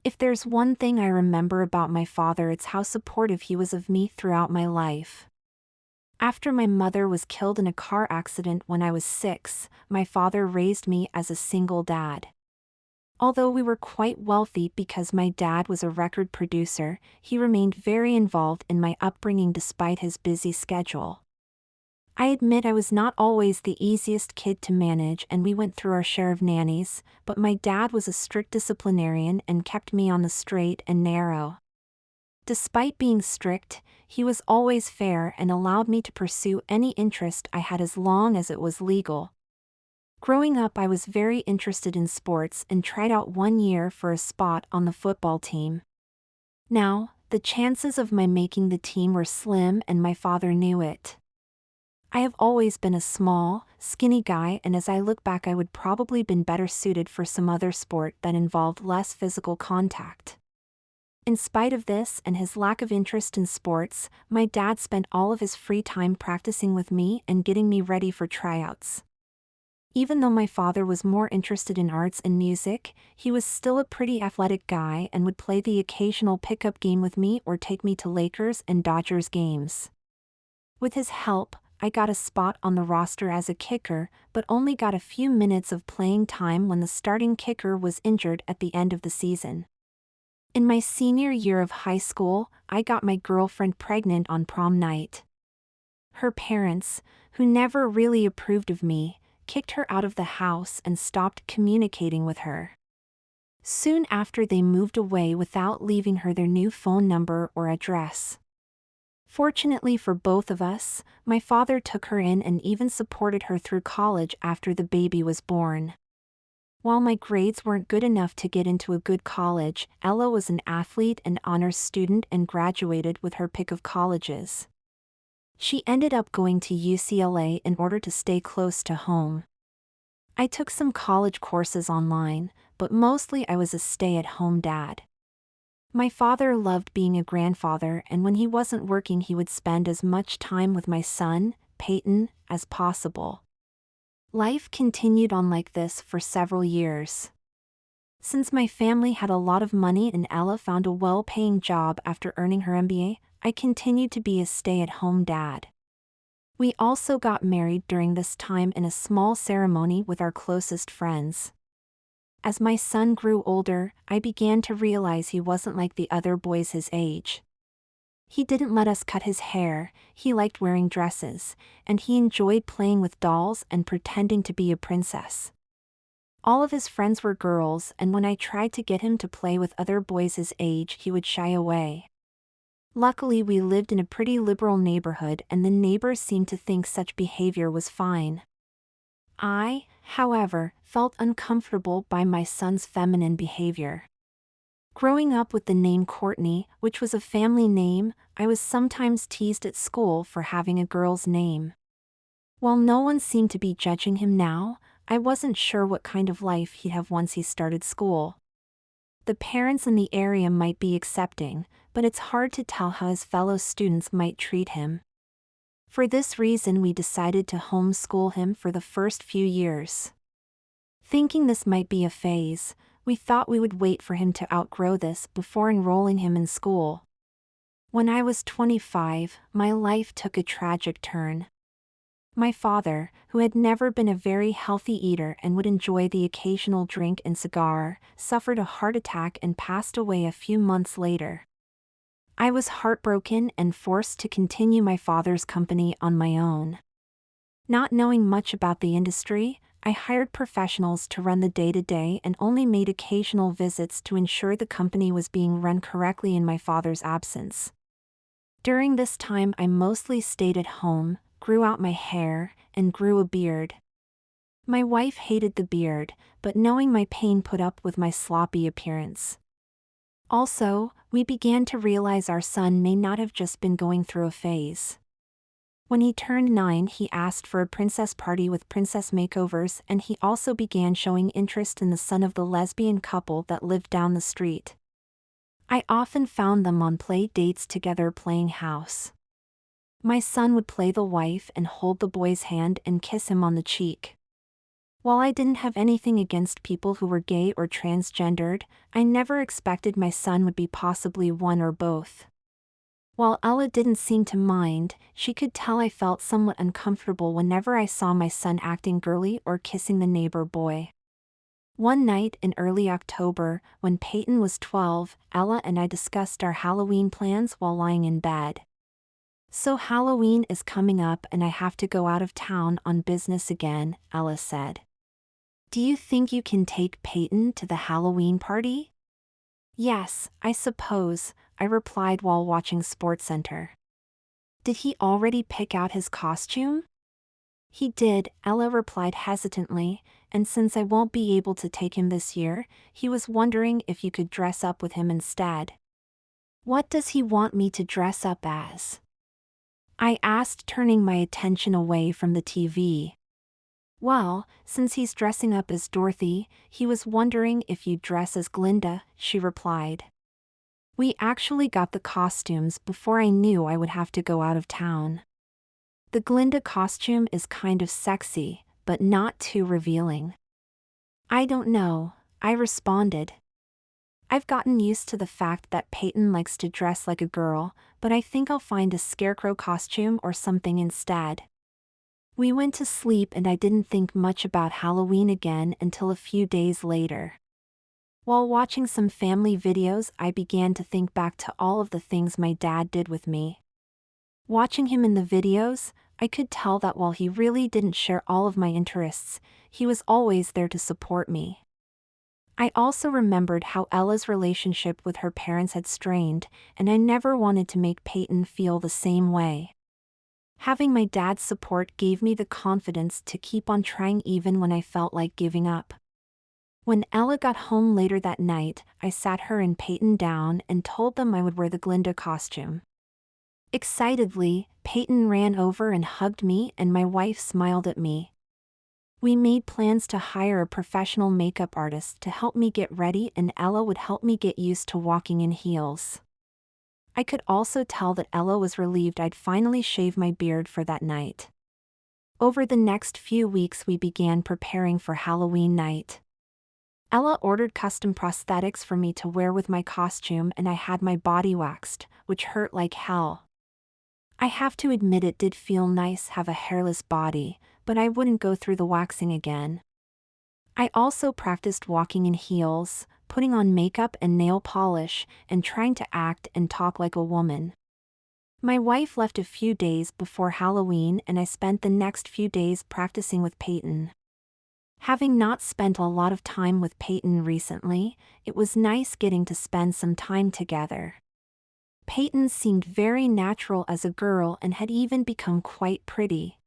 If there's one thing I remember about my father, it's how supportive he was of me throughout my life. After my mother was killed in a car accident when I was 6, my father raised me as a single dad. Although we were quite wealthy because my dad was a record producer, he remained very involved in my upbringing despite his busy schedule. I admit I was not always the easiest kid to manage and we went through our share of nannies, but my dad was a strict disciplinarian and kept me on the straight and narrow. Despite being strict, he was always fair and allowed me to pursue any interest I had as long as it was legal. Growing up, I was very interested in sports and tried out one year for a spot on the football team. Now, the chances of my making the team were slim and my father knew it. I have always been a small, skinny guy, and as I look back I would probably been better suited for some other sport that involved less physical contact. In spite of this and his lack of interest in sports, my dad spent all of his free time practicing with me and getting me ready for tryouts. Even though my father was more interested in arts and music, he was still a pretty athletic guy and would play the occasional pickup game with me or take me to Lakers and Dodgers games. With his help, I got a spot on the roster as a kicker, but only got a few minutes of playing time when the starting kicker was injured at the end of the season. In my senior year of high school, I got my girlfriend pregnant on prom night. Her parents, who never really approved of me, kicked her out of the house and stopped communicating with her. Soon after, they moved away without leaving her their new phone number or address. Fortunately for both of us, my father took her in and even supported her through college after the baby was born. While my grades weren't good enough to get into a good college, Ella was an athlete and honors student and graduated with her pick of colleges. She ended up going to UCLA in order to stay close to home. I took some college courses online, but mostly I was a stay-at-home dad. My father loved being a grandfather, and when he wasn't working he would spend as much time with my son, Peyton, as possible. Life continued on like this for several years. Since my family had a lot of money and Ella found a well-paying job after earning her MBA, I continued to be a stay-at-home dad. We also got married during this time in a small ceremony with our closest friends. As my son grew older, I began to realize he wasn't like the other boys his age. He didn't let us cut his hair, he liked wearing dresses, and he enjoyed playing with dolls and pretending to be a princess. All of his friends were girls, and when I tried to get him to play with other boys his age, he would shy away. Luckily, we lived in a pretty liberal neighborhood and the neighbors seemed to think such behavior was fine. I, however, felt uncomfortable by my son's feminine behavior. Growing up with the name Courtney, which was a family name, I was sometimes teased at school for having a girl's name. While no one seemed to be judging him now, I wasn't sure what kind of life he'd have once he started school. The parents in the area might be accepting, but it's hard to tell how his fellow students might treat him. For this reason, we decided to homeschool him for the first few years. Thinking this might be a phase, we thought we would wait for him to outgrow this before enrolling him in school. When I was 25, my life took a tragic turn. My father, who had never been a very healthy eater and would enjoy the occasional drink and cigar, suffered a heart attack and passed away a few months later. I was heartbroken and forced to continue my father's company on my own. Not knowing much about the industry, I hired professionals to run the day-to-day and only made occasional visits to ensure the company was being run correctly in my father's absence. During this time, I mostly stayed at home, grew out my hair, and grew a beard. My wife hated the beard, but knowing my pain put up with my sloppy appearance. Also, we began to realize our son may not have just been going through a phase. When he turned 9, he asked for a princess party with princess makeovers, and he also began showing interest in the son of the lesbian couple that lived down the street. I often found them on play dates together playing house. My son would play the wife and hold the boy's hand and kiss him on the cheek. While I didn't have anything against people who were gay or transgendered, I never expected my son would be possibly one or both. While Ella didn't seem to mind, she could tell I felt somewhat uncomfortable whenever I saw my son acting girly or kissing the neighbor boy. One night in early October, when Peyton was 12, Ella and I discussed our Halloween plans while lying in bed. "So Halloween is coming up and I have to go out of town on business again," Ella said. "Do you think you can take Peyton to the Halloween party?" "Yes, I suppose," I replied while watching SportsCenter. "Did he already pick out his costume?" "He did," Ella replied hesitantly, "and since I won't be able to take him this year, he was wondering if you could dress up with him instead." "What does he want me to dress up as?" I asked, turning my attention away from the TV. "Well, since he's dressing up as Dorothy, he was wondering if you'd dress as Glinda," she replied. We actually got the costumes before I knew I would have to go out of town. The Glinda costume is kind of sexy, but not too revealing. "I don't know," I responded. "I've gotten used to the fact that Peyton likes to dress like a girl, but I think I'll find a scarecrow costume or something instead." We went to sleep and I didn't think much about Halloween again until a few days later. While watching some family videos, I began to think back to all of the things my dad did with me. Watching him in the videos, I could tell that while he really didn't share all of my interests, he was always there to support me. I also remembered how Ella's relationship with her parents had strained, and I never wanted to make Peyton feel the same way. Having my dad's support gave me the confidence to keep on trying even when I felt like giving up. When Ella got home later that night, I sat her and Peyton down and told them I would wear the Glinda costume. Excitedly, Peyton ran over and hugged me and my wife smiled at me. We made plans to hire a professional makeup artist to help me get ready, and Ella would help me get used to walking in heels. I could also tell that Ella was relieved I'd finally shaved my beard for that night. Over the next few weeks we began preparing for Halloween night. Ella ordered custom prosthetics for me to wear with my costume, and I had my body waxed, which hurt like hell. I have to admit it did feel nice have a hairless body, but I wouldn't go through the waxing again. I also practiced walking in heels, putting on makeup and nail polish, and trying to act and talk like a woman. My wife left a few days before Halloween and I spent the next few days practicing with Peyton. Having not spent a lot of time with Peyton recently, it was nice getting to spend some time together. Peyton seemed very natural as a girl and had even become quite pretty.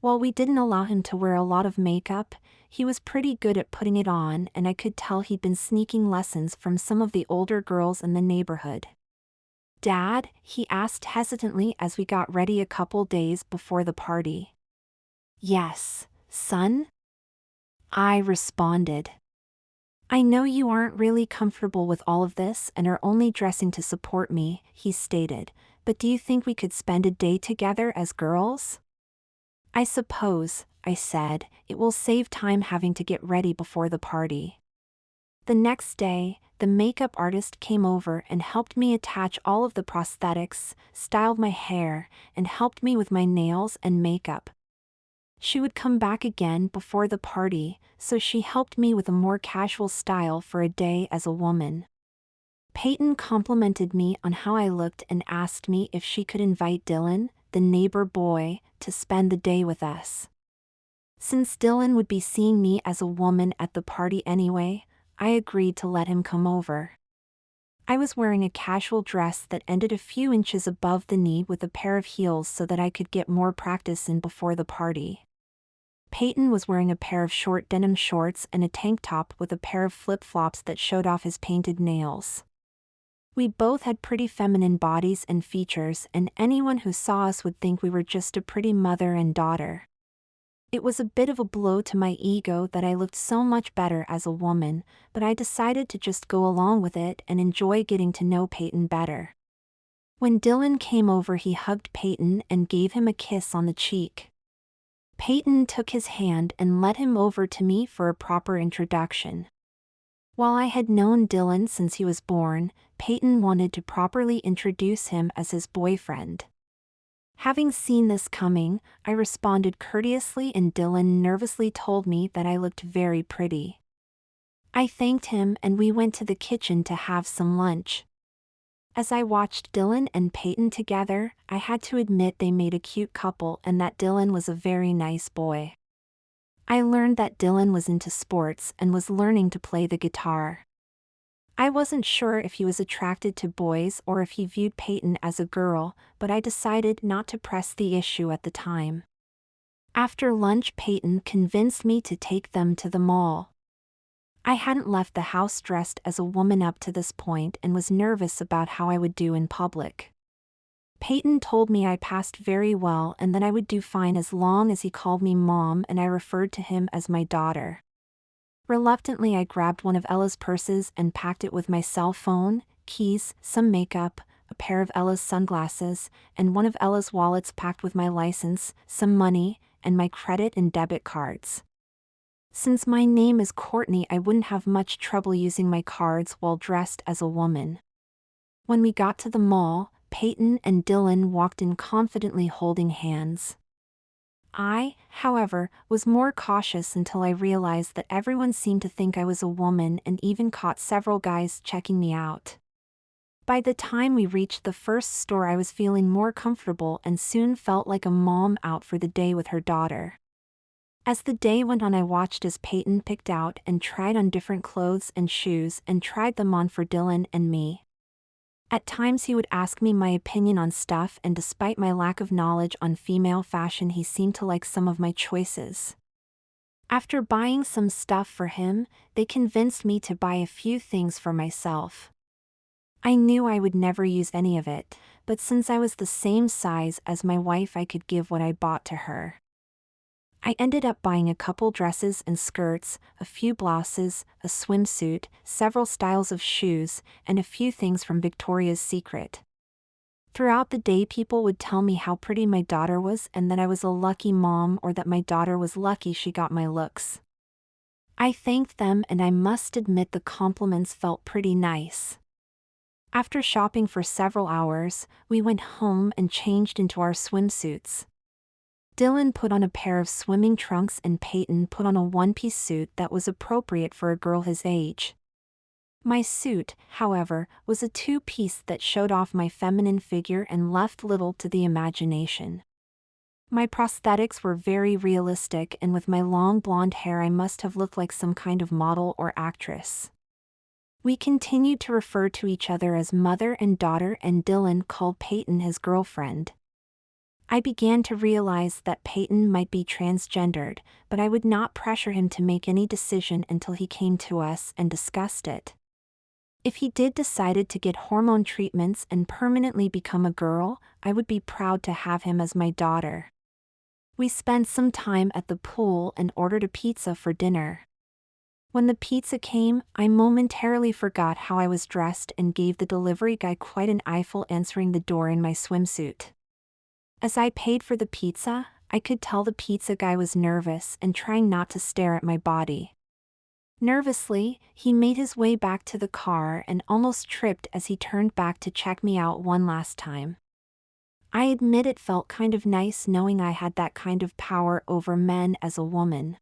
While we didn't allow him to wear a lot of makeup, he was pretty good at putting it on, and I could tell he'd been sneaking lessons from some of the older girls in the neighborhood. "Dad?" he asked hesitantly as we got ready a couple days before the party. "Yes, son?" I responded. "I know you aren't really comfortable with all of this and are only dressing to support me," he stated, "but do you think we could spend a day together as girls?" "I suppose," I said, "it will save time having to get ready before the party." The next day, the makeup artist came over and helped me attach all of the prosthetics, styled my hair, and helped me with my nails and makeup. She would come back again before the party, so she helped me with a more casual style for a day as a woman. Peyton complimented me on how I looked and asked me if she could invite Dylan, the neighbor boy, to spend the day with us. Since Dylan would be seeing me as a woman at the party anyway, I agreed to let him come over. I was wearing a casual dress that ended a few inches above the knee with a pair of heels so that I could get more practice in before the party. Peyton was wearing a pair of short denim shorts and a tank top with a pair of flip-flops that showed off his painted nails. We both had pretty feminine bodies and features, and anyone who saw us would think we were just a pretty mother and daughter. It was a bit of a blow to my ego that I looked so much better as a woman, but I decided to just go along with it and enjoy getting to know Peyton better. When Dylan came over, he hugged Peyton and gave him a kiss on the cheek. Peyton took his hand and led him over to me for a proper introduction. While I had known Dylan since he was born, Peyton wanted to properly introduce him as his boyfriend. Having seen this coming, I responded courteously and Dylan nervously told me that I looked very pretty. I thanked him and we went to the kitchen to have some lunch. As I watched Dylan and Peyton together, I had to admit they made a cute couple and that Dylan was a very nice boy. I learned that Dylan was into sports and was learning to play the guitar. I wasn't sure if he was attracted to boys or if he viewed Peyton as a girl, but I decided not to press the issue at the time. After lunch, Peyton convinced me to take them to the mall. I hadn't left the house dressed as a woman up to this point and was nervous about how I would do in public. Peyton told me I passed very well and that I would do fine as long as he called me Mom and I referred to him as my daughter. Reluctantly, I grabbed one of Ella's purses and packed it with my cell phone, keys, some makeup, a pair of Ella's sunglasses, and one of Ella's wallets packed with my license, some money, and my credit and debit cards. Since my name is Courtney, I wouldn't have much trouble using my cards while dressed as a woman. When we got to the mall, Peyton and Dylan walked in confidently holding hands. I, however, was more cautious until I realized that everyone seemed to think I was a woman and even caught several guys checking me out. By the time we reached the first store, I was feeling more comfortable and soon felt like a mom out for the day with her daughter. As the day went on, I watched as Peyton picked out and tried on different clothes and shoes and tried them on for Dylan and me. At times he would ask me my opinion on stuff, and despite my lack of knowledge on female fashion, he seemed to like some of my choices. After buying some stuff for him, they convinced me to buy a few things for myself. I knew I would never use any of it, but since I was the same size as my wife, I could give what I bought to her. I ended up buying a couple dresses and skirts, a few blouses, a swimsuit, several styles of shoes, and a few things from Victoria's Secret. Throughout the day, people would tell me how pretty my daughter was and that I was a lucky mom, or that my daughter was lucky she got my looks. I thanked them and I must admit the compliments felt pretty nice. After shopping for several hours, we went home and changed into our swimsuits. Dylan put on a pair of swimming trunks and Peyton put on a one-piece suit that was appropriate for a girl his age. My suit, however, was a two-piece that showed off my feminine figure and left little to the imagination. My prosthetics were very realistic, and with my long blonde hair I must have looked like some kind of model or actress. We continued to refer to each other as mother and daughter, and Dylan called Peyton his girlfriend. I began to realize that Peyton might be transgendered, but I would not pressure him to make any decision until he came to us and discussed it. If he did decide to get hormone treatments and permanently become a girl, I would be proud to have him as my daughter. We spent some time at the pool and ordered a pizza for dinner. When the pizza came, I momentarily forgot how I was dressed and gave the delivery guy quite an eyeful answering the door in my swimsuit. As I paid for the pizza, I could tell the pizza guy was nervous and trying not to stare at my body. Nervously, he made his way back to the car and almost tripped as he turned back to check me out one last time. I admit it felt kind of nice knowing I had that kind of power over men as a woman.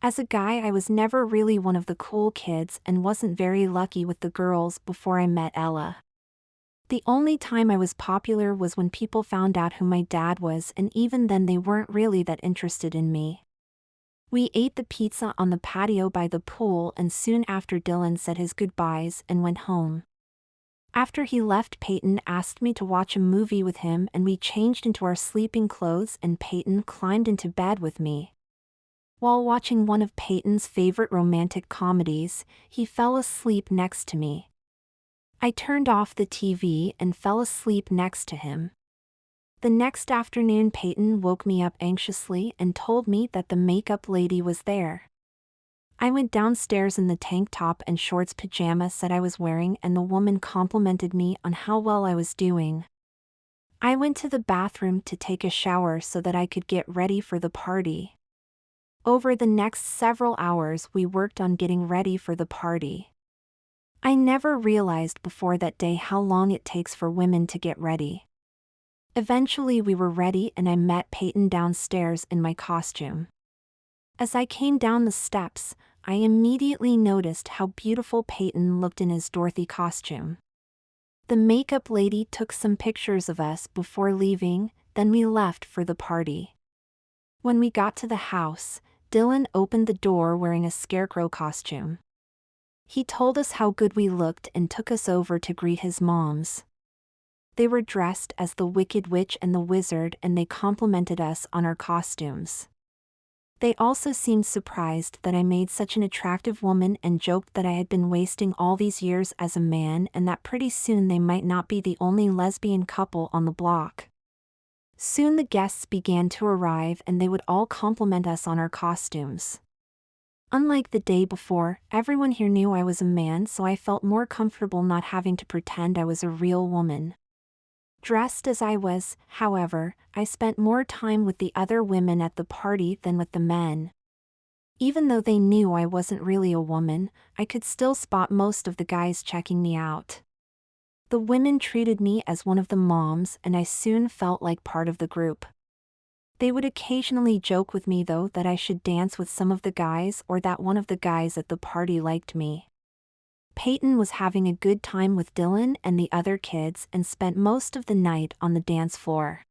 As a guy, I was never really one of the cool kids and wasn't very lucky with the girls before I met Ella. The only time I was popular was when people found out who my dad was, and even then they weren't really that interested in me. We ate the pizza on the patio by the pool, and soon after Dylan said his goodbyes and went home. After he left, Peyton asked me to watch a movie with him, and we changed into our sleeping clothes and Peyton climbed into bed with me. While watching one of Peyton's favorite romantic comedies, he fell asleep next to me. I turned off the TV and fell asleep next to him. The next afternoon, Peyton woke me up anxiously and told me that the makeup lady was there. I went downstairs in the tank top and shorts pajamas that I was wearing, and the woman complimented me on how well I was doing. I went to the bathroom to take a shower so that I could get ready for the party. Over the next several hours, we worked on getting ready for the party. I never realized before that day how long it takes for women to get ready. Eventually we were ready and I met Peyton downstairs in my costume. As I came down the steps, I immediately noticed how beautiful Peyton looked in his Dorothy costume. The makeup lady took some pictures of us before leaving, then we left for the party. When we got to the house, Dylan opened the door wearing a scarecrow costume. He told us how good we looked and took us over to greet his moms. They were dressed as the Wicked Witch and the Wizard and they complimented us on our costumes. They also seemed surprised that I made such an attractive woman and joked that I had been wasting all these years as a man and that pretty soon they might not be the only lesbian couple on the block. Soon the guests began to arrive and they would all compliment us on our costumes. Unlike the day before, everyone here knew I was a man, so I felt more comfortable not having to pretend I was a real woman. Dressed as I was, however, I spent more time with the other women at the party than with the men. Even though they knew I wasn't really a woman, I could still spot most of the guys checking me out. The women treated me as one of the moms and I soon felt like part of the group. They would occasionally joke with me though that I should dance with some of the guys or that one of the guys at the party liked me. Peyton was having a good time with Dylan and the other kids and spent most of the night on the dance floor.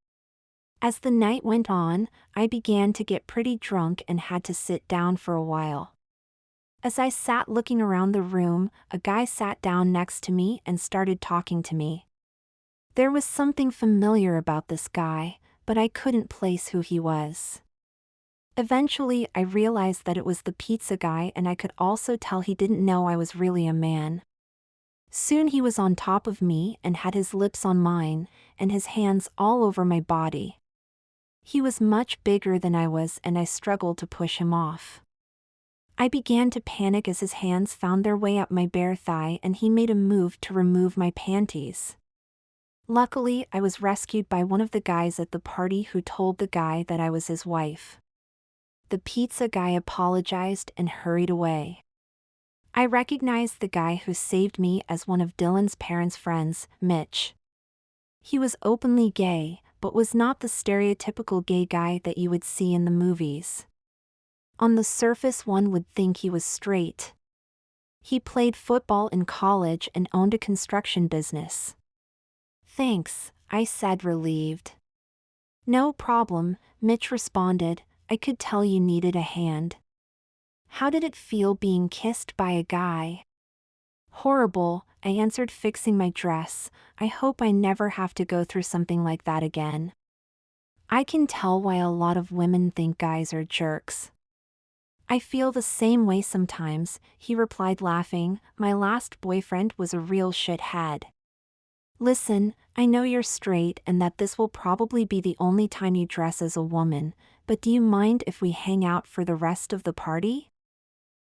As the night went on, I began to get pretty drunk and had to sit down for a while. As I sat looking around the room, a guy sat down next to me and started talking to me. There was something familiar about this guy, but I couldn't place who he was. Eventually, I realized that it was the pizza guy and I could also tell he didn't know I was really a man. Soon he was on top of me and had his lips on mine, and his hands all over my body. He was much bigger than I was and I struggled to push him off. I began to panic as his hands found their way up my bare thigh and he made a move to remove my panties. Luckily, I was rescued by one of the guys at the party who told the guy that I was his wife. The pizza guy apologized and hurried away. I recognized the guy who saved me as one of Dylan's parents' friends, Mitch. He was openly gay, but was not the stereotypical gay guy that you would see in the movies. On the surface one would think he was straight. He played football in college and owned a construction business. "Thanks," I said, relieved. "No problem," Mitch responded. "I could tell you needed a hand." "How did it feel being kissed by a guy?" "Horrible," I answered, fixing my dress. "I hope I never have to go through something like that again." "I can tell why a lot of women think guys are jerks." "I feel the same way sometimes," he replied, laughing. "My last boyfriend was a real shithead." "Listen, I know you're straight and that this will probably be the only time you dress as a woman, but do you mind if we hang out for the rest of the party?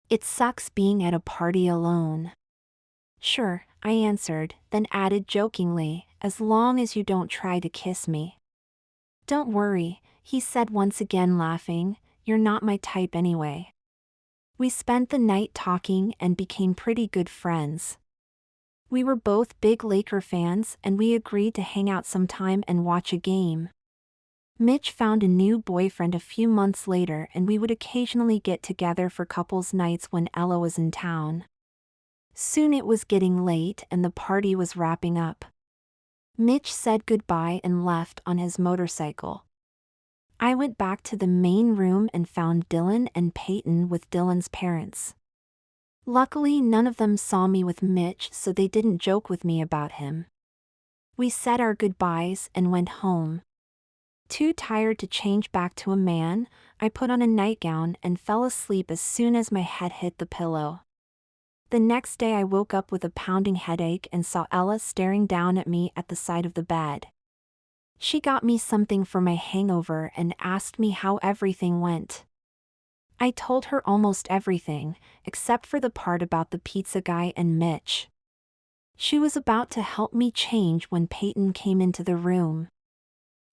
It sucks being at a party alone." "Sure," I answered, then added jokingly, "as long as you don't try to kiss me." "Don't worry," he said once again, laughing, "you're not my type anyway." We spent the night talking and became pretty good friends. We were both big Laker fans and we agreed to hang out sometime and watch a game. Mitch found a new boyfriend a few months later and we would occasionally get together for couples nights when Ella was in town. Soon it was getting late and the party was wrapping up. Mitch said goodbye and left on his motorcycle. I went back to the main room and found Dylan and Peyton with Dylan's parents. Luckily, none of them saw me with Mitch, so they didn't joke with me about him. We said our goodbyes and went home. Too tired to change back to a man, I put on a nightgown and fell asleep as soon as my head hit the pillow. The next day I woke up with a pounding headache and saw Ella staring down at me at the side of the bed. She got me something for my hangover and asked me how everything went. I told her almost everything, except for the part about the pizza guy and Mitch. She was about to help me change when Peyton came into the room.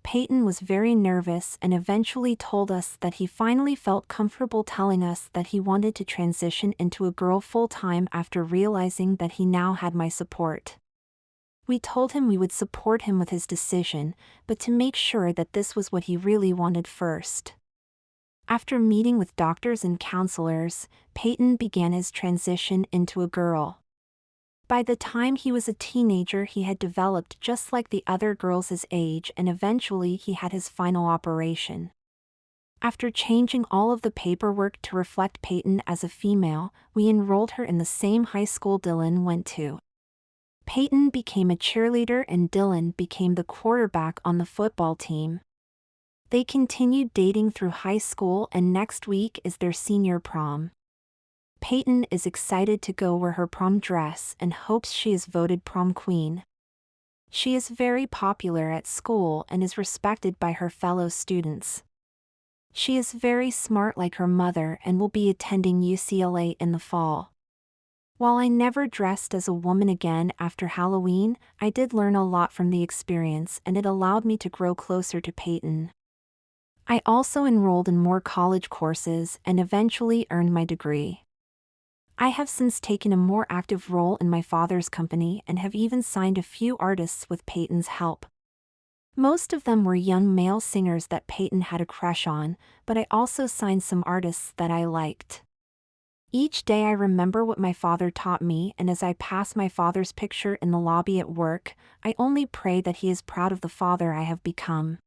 Peyton was very nervous and eventually told us that he finally felt comfortable telling us that he wanted to transition into a girl full-time after realizing that he now had my support. We told him we would support him with his decision, but to make sure that this was what he really wanted first. After meeting with doctors and counselors, Peyton began his transition into a girl. By the time he was a teenager, he had developed just like the other girls his age, and eventually he had his final operation. After changing all of the paperwork to reflect Peyton as a female, we enrolled her in the same high school Dylan went to. Peyton became a cheerleader and Dylan became the quarterback on the football team. They continued dating through high school, and next week is their senior prom. Peyton is excited to go wear her prom dress and hopes she is voted prom queen. She is very popular at school and is respected by her fellow students. She is very smart like her mother and will be attending UCLA in the fall. While I never dressed as a woman again after Halloween, I did learn a lot from the experience, and it allowed me to grow closer to Peyton. I also enrolled in more college courses and eventually earned my degree. I have since taken a more active role in my father's company and have even signed a few artists with Peyton's help. Most of them were young male singers that Peyton had a crush on, but I also signed some artists that I liked. Each day I remember what my father taught me, and as I pass my father's picture in the lobby at work, I only pray that he is proud of the father I have become.